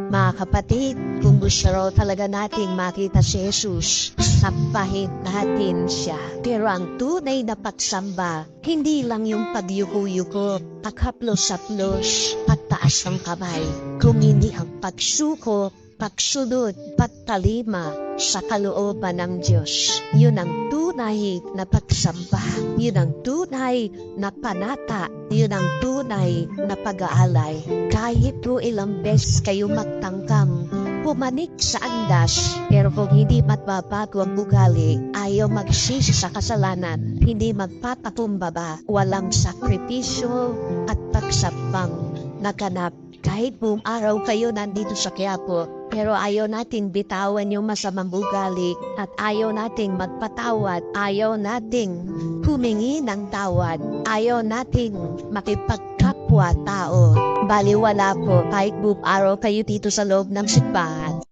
Mga kapatid, kung gusto raw talaga nating makita si Jesus, sampahin natin siya. Pero ang tunay na pagsamba, hindi lang yung pagyuko-yuko, paghaplos-haplos, at taas ng kamay, kung hindi ang pagsuko, pagsunod, pagtalima sa kalooban ng Diyos. Yun ang tunay na pagsamba. Yun ang tunay na panata. Yun ang tunay na pag-aalay. Kahit po ilang beses kayo magtangkang pumanik sa andas, pero kung hindi magbabago ang ugali, ayaw magsisi sa kasalanan, hindi magpapakumbaba, walang sakripisyo at pagsapang naganap. Kahit buong araw kayo nandito sa Quiapo, pero ayaw nating bitawan yung masamang ugali at ayaw nating magpatawad, ayaw nating humingi ng tawad, ayaw nating makipagkapwa tao. Baliwala po kahit buong araw kayo dito sa loob ng simbahan.